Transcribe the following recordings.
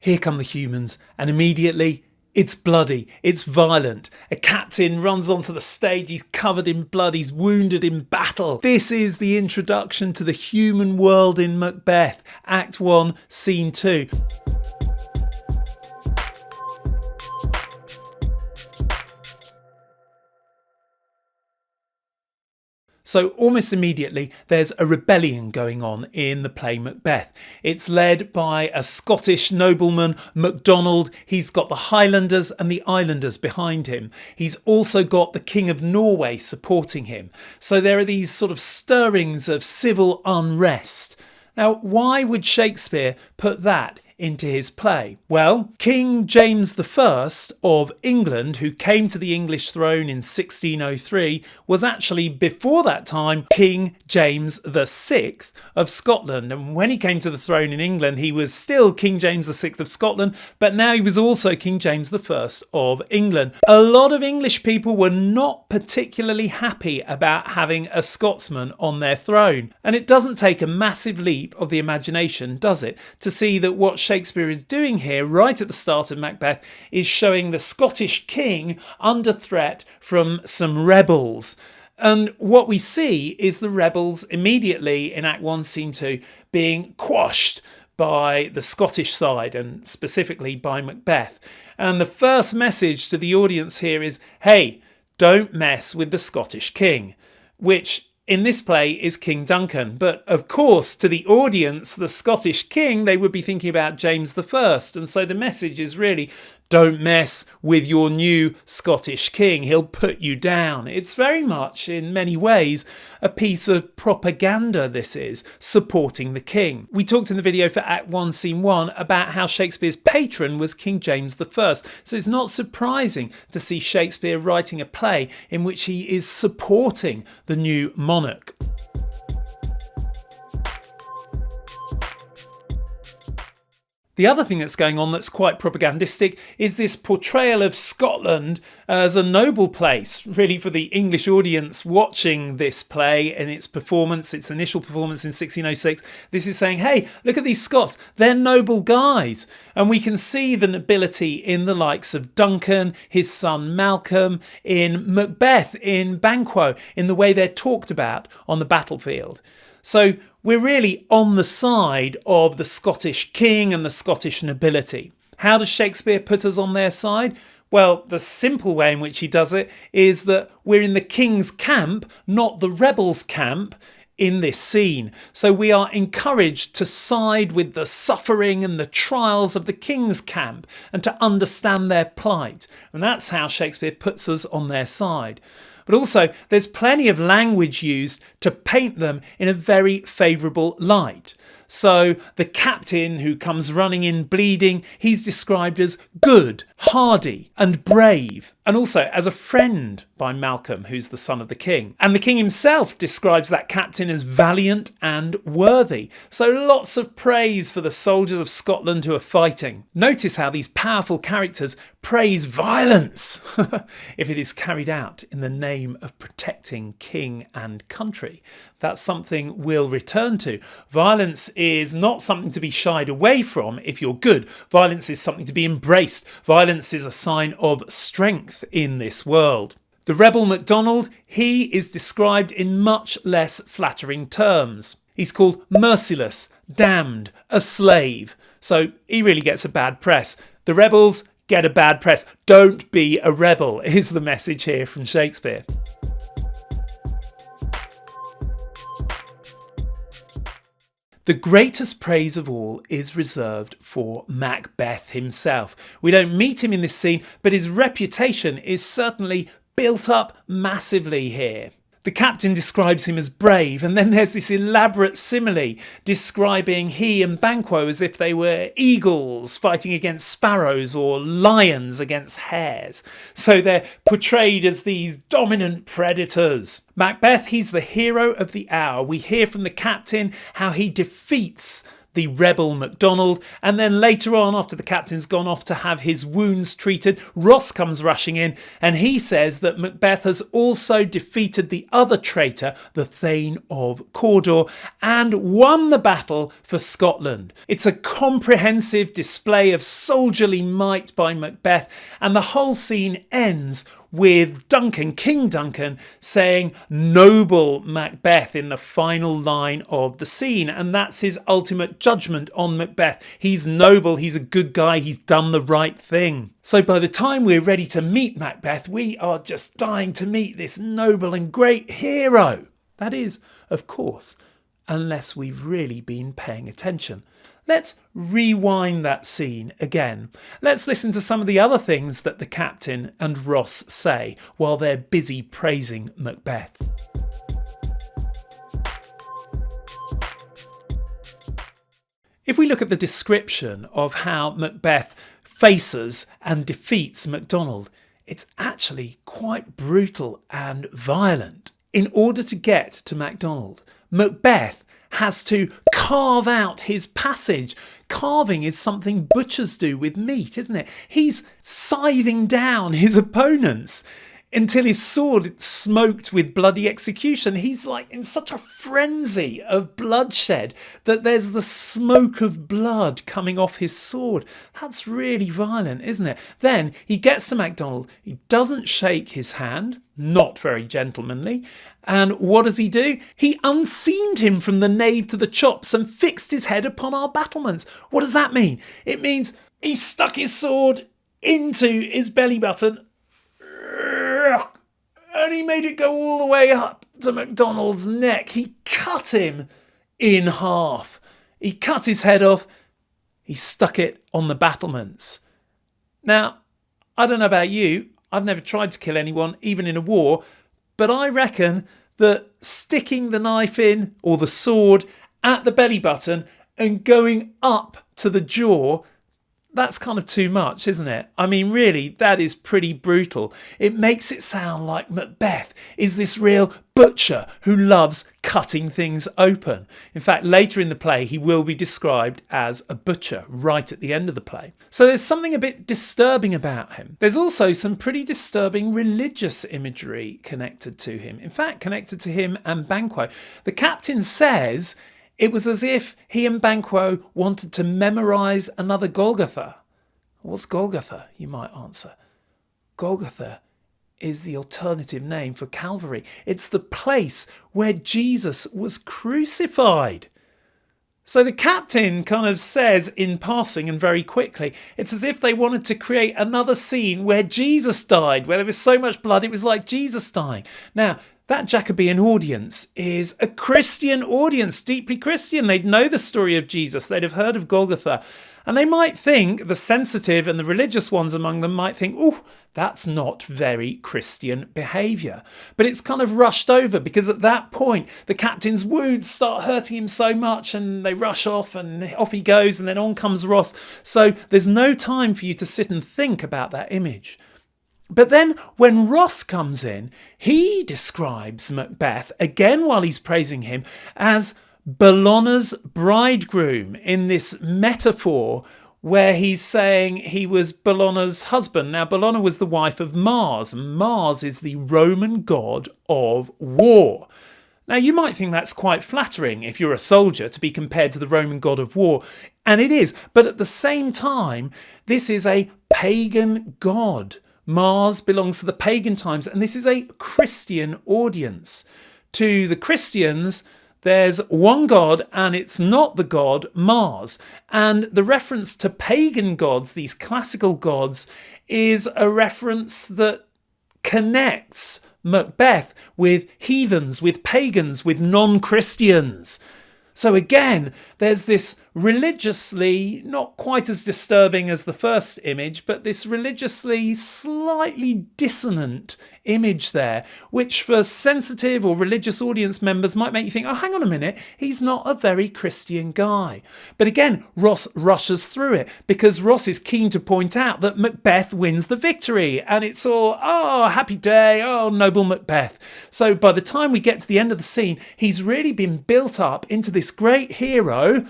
Here come the humans, and immediately it's bloody, it's violent. A captain runs onto the stage, he's covered in blood, he's wounded in battle. This is the introduction to the human world in Macbeth, Act 1, Scene 2. So almost immediately there's a rebellion going on in the play Macbeth. It's led by a Scottish nobleman, MacDonald. He's got the Highlanders and the Islanders behind him. He's also got the King of Norway supporting him. So there are these sort of stirrings of civil unrest. Now, why would Shakespeare put that into his play? Well, King James I of England, who came to the English throne in 1603, was actually before that time King James VI of Scotland. And when he came to the throne in England, he was still King James VI of Scotland, but now he was also King James I of England. A lot of English people were not particularly happy about having a Scotsman on their throne. And it doesn't take a massive leap of the imagination, does it, to see that what Shakespeare is doing here right at the start of Macbeth is showing the Scottish king under threat from some rebels. And what we see is the rebels immediately in Act 1, Scene 2 being quashed by the Scottish side and specifically by Macbeth. And the first message to the audience here is, hey, don't mess with the Scottish king, which in this play is King Duncan. But of course, to the audience, the Scottish king, they would be thinking about James I. And so the message is really, don't mess with your new Scottish king. He'll put you down. It's very much, in many ways, a piece of propaganda, this is, supporting the king. We talked in the video for Act 1, Scene 1 about how Shakespeare's patron was King James I. So it's not surprising to see Shakespeare writing a play in which he is supporting the new monarch. The other thing that's going on that's quite propagandistic is this portrayal of Scotland as a noble place, really for the English audience watching this play and its performance, its initial performance in 1606. This is saying, hey, look at these Scots, they're noble guys. And we can see the nobility in the likes of Duncan, his son Malcolm, in Macbeth, in Banquo, in the way they're talked about on the battlefield. So we're really on the side of the Scottish king and the Scottish nobility. How does Shakespeare put us on their side? Well, the simple way in which he does it is that we're in the king's camp, not the rebels' camp, in this scene. So we are encouraged to side with the suffering and the trials of the king's camp and to understand their plight. And that's how Shakespeare puts us on their side. But also, there's plenty of language used to paint them in a very favourable light. So the captain who comes running in bleeding, he's described as good, hardy and brave, and also as a friend by Malcolm, who's the son of the king. And the king himself describes that captain as valiant and worthy. So lots of praise for the soldiers of Scotland who are fighting. Notice how these powerful characters praise violence if it is carried out in the name of protecting king and country. That's something we'll return to. Violence is not something to be shied away from if you're good. Violence is something to be embraced. Violence is a sign of strength in this world. The rebel MacDonald, he is described in much less flattering terms. He's called merciless, damned, a slave. So he really gets a bad press. The rebels get a bad press. Don't be a rebel is the message here from Shakespeare. The greatest praise of all is reserved for Macbeth himself. We don't meet him in this scene, but his reputation is certainly built up massively here. The captain describes him as brave, and then there's this elaborate simile describing he and Banquo as if they were eagles fighting against sparrows or lions against hares. So they're portrayed as these dominant predators. Macbeth, he's the hero of the hour. We hear from the captain how he defeats the rebel MacDonald, and then later on, after the captain's gone off to have his wounds treated, Ross comes rushing in and he says that Macbeth has also defeated the other traitor, the Thane of Cawdor, and won the battle for Scotland. It's a comprehensive display of soldierly might by Macbeth, and the whole scene ends with Duncan, King Duncan, saying "Noble Macbeth" in the final line of the scene. And that's his ultimate judgment on Macbeth. He's noble, he's a good guy, he's done the right thing. So by the time we're ready to meet Macbeth, we are just dying to meet this noble and great hero. That is, of course, unless we've really been paying attention. Let's rewind that scene again. Let's listen to some of the other things that the captain and Ross say while they're busy praising Macbeth. If we look at the description of how Macbeth faces and defeats MacDonald, it's actually quite brutal and violent. In order to get to MacDonald, Macbeth has to carve out his passage. Carving is something butchers do with meat, isn't it? He's scything down his opponents until his sword smoked with bloody execution. He's like in such a frenzy of bloodshed that there's the smoke of blood coming off his sword. That's really violent, isn't it? Then he gets to MacDonald. He doesn't shake his hand, not very gentlemanly. And what does he do? He unseamed him from the nave to the chops and fixed his head upon our battlements. What does that mean? It means he stuck his sword into his belly button and he made it go all the way up to MacDonald's neck. He cut him in half. He cut his head off. He stuck it on the battlements. Now, I don't know about you. I've never tried to kill anyone, even in a war. But I reckon that sticking the knife in, or the sword, at the belly button and going up to the jaw, that's kind of too much, isn't it? I mean, really, that is pretty brutal. It makes it sound like Macbeth is this real butcher who loves cutting things open. In fact, later in the play, he will be described as a butcher right at the end of the play. So there's something a bit disturbing about him. There's also some pretty disturbing religious imagery connected to him. In fact, connected to him and Banquo. The captain says it was as if he and Banquo wanted to memorise another Golgotha. What's Golgotha, you might answer? Golgotha is the alternative name for Calvary. It's the place where Jesus was crucified. So the captain kind of says in passing and very quickly, it's as if they wanted to create another scene where Jesus died, where there was so much blood it was like Jesus dying. Now, that Jacobean audience is a Christian audience, deeply Christian. They'd know the story of Jesus. They'd have heard of Golgotha. And they might think, the sensitive and the religious ones among them might think, oh, that's not very Christian behaviour. But it's kind of rushed over because at that point, the captain's wounds start hurting him so much and they rush off and off he goes and then on comes Ross. So there's no time for you to sit and think about that image. But then when Ross comes in, he describes Macbeth, again while he's praising him, as Bellona's bridegroom in this metaphor where he's saying he was Bellona's husband. Now, Bellona was the wife of Mars. Mars is the Roman god of war. Now, you might think that's quite flattering if you're a soldier to be compared to the Roman god of war. And it is. But at the same time, this is a pagan god. Mars belongs to the pagan times, and this is a Christian audience. To the Christians, there's one god, and it's not the god Mars. And the reference to pagan gods, these classical gods, is a reference that connects Macbeth with heathens, with pagans, with non-Christians. So again, there's this religiously, not quite as disturbing as the first image, but this religiously slightly dissonant image there, which for sensitive or religious audience members might make you think, oh, hang on a minute, he's not a very Christian guy. But again, Ross rushes through it because Ross is keen to point out that Macbeth wins the victory and it's all, oh, happy day, oh, noble Macbeth. So by the time we get to the end of the scene, he's really been built up into this great hero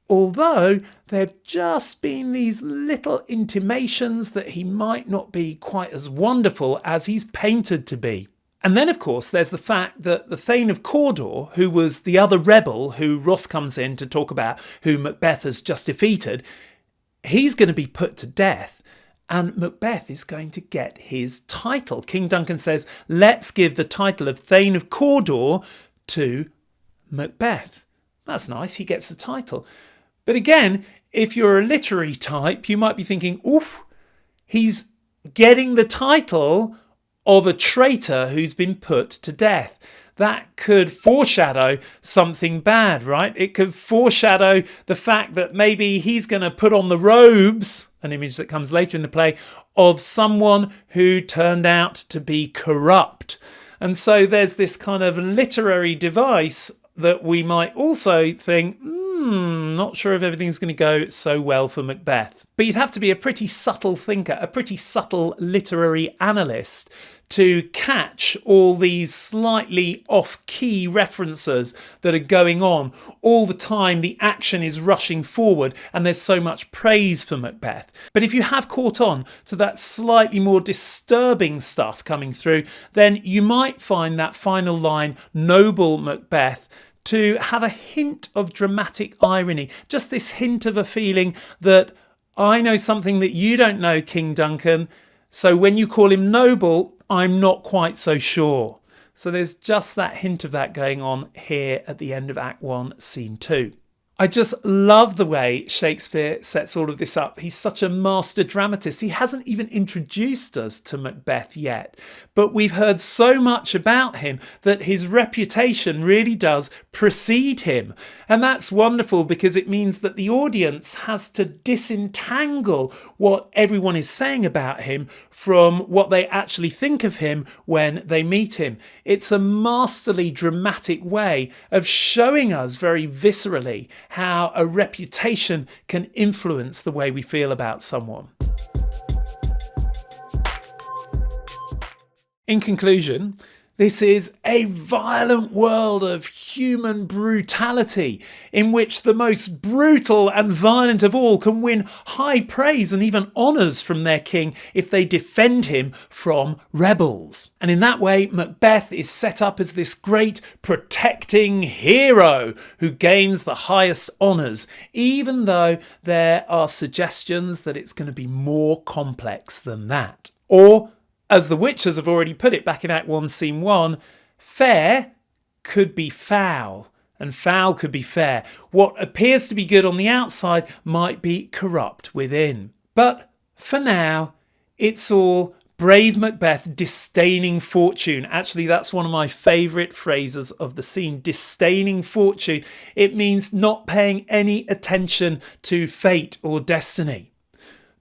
Although there have just been these little intimations that he might not be quite as wonderful as he's painted to be. And then, of course, there's the fact that the Thane of Cawdor, who was the other rebel who Ross comes in to talk about, who Macbeth has just defeated, he's going to be put to death. And Macbeth is going to get his title. King Duncan says, let's give the title of Thane of Cawdor to Macbeth. That's nice, he gets the title. But again, if you're a literary type, you might be thinking, oof, he's getting the title of a traitor who's been put to death. That could foreshadow something bad, right? It could foreshadow the fact that maybe he's going to put on the robes, an image that comes later in the play, of someone who turned out to be corrupt. And so there's this kind of literary device that we might also think, not sure if everything's going to go so well for Macbeth. But you'd have to be a pretty subtle thinker, a pretty subtle literary analyst to catch all these slightly off-key references that are going on. All the time the action is rushing forward and there's so much praise for Macbeth. But if you have caught on to that slightly more disturbing stuff coming through, then you might find that final line, noble Macbeth, to have a hint of dramatic irony. Just this hint of a feeling that I know something that you don't know, King Duncan. So when you call him noble, I'm not quite so sure. So there's just that hint of that going on here at the end of Act 1, Scene 2. I just love the way Shakespeare sets all of this up. He's such a master dramatist. He hasn't even introduced us to Macbeth yet, but we've heard so much about him that his reputation really does precede him. And that's wonderful because it means that the audience has to disentangle what everyone is saying about him from what they actually think of him when they meet him. It's a masterly dramatic way of showing us very viscerally how a reputation can influence the way we feel about someone. In conclusion, this is a violent world of human brutality in which the most brutal and violent of all can win high praise and even honours from their king if they defend him from rebels. And in that way, Macbeth is set up as this great protecting hero who gains the highest honours, even though there are suggestions that it's going to be more complex than that. Or, as the Witchers have already put it back in Act 1, Scene 1, fair could be foul, and foul could be fair. What appears to be good on the outside might be corrupt within. But for now, it's all brave Macbeth disdaining fortune. Actually, that's one of my favourite phrases of the scene, disdaining fortune. It means not paying any attention to fate or destiny.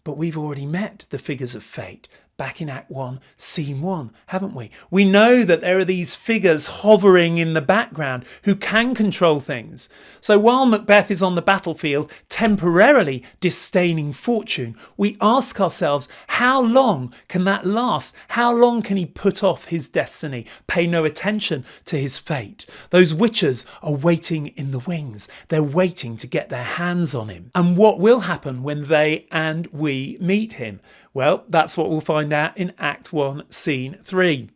But we've already met the figures of fate back in Act 1, Scene 1, haven't we? We know that there are these figures hovering in the background who can control things. So while Macbeth is on the battlefield, temporarily disdaining fortune, we ask ourselves, how long can that last? How long can he put off his destiny, pay no attention to his fate? Those witches are waiting in the wings. They're waiting to get their hands on him. And what will happen when they and we meet him? Well, that's what we'll find out in Act 1, Scene 3.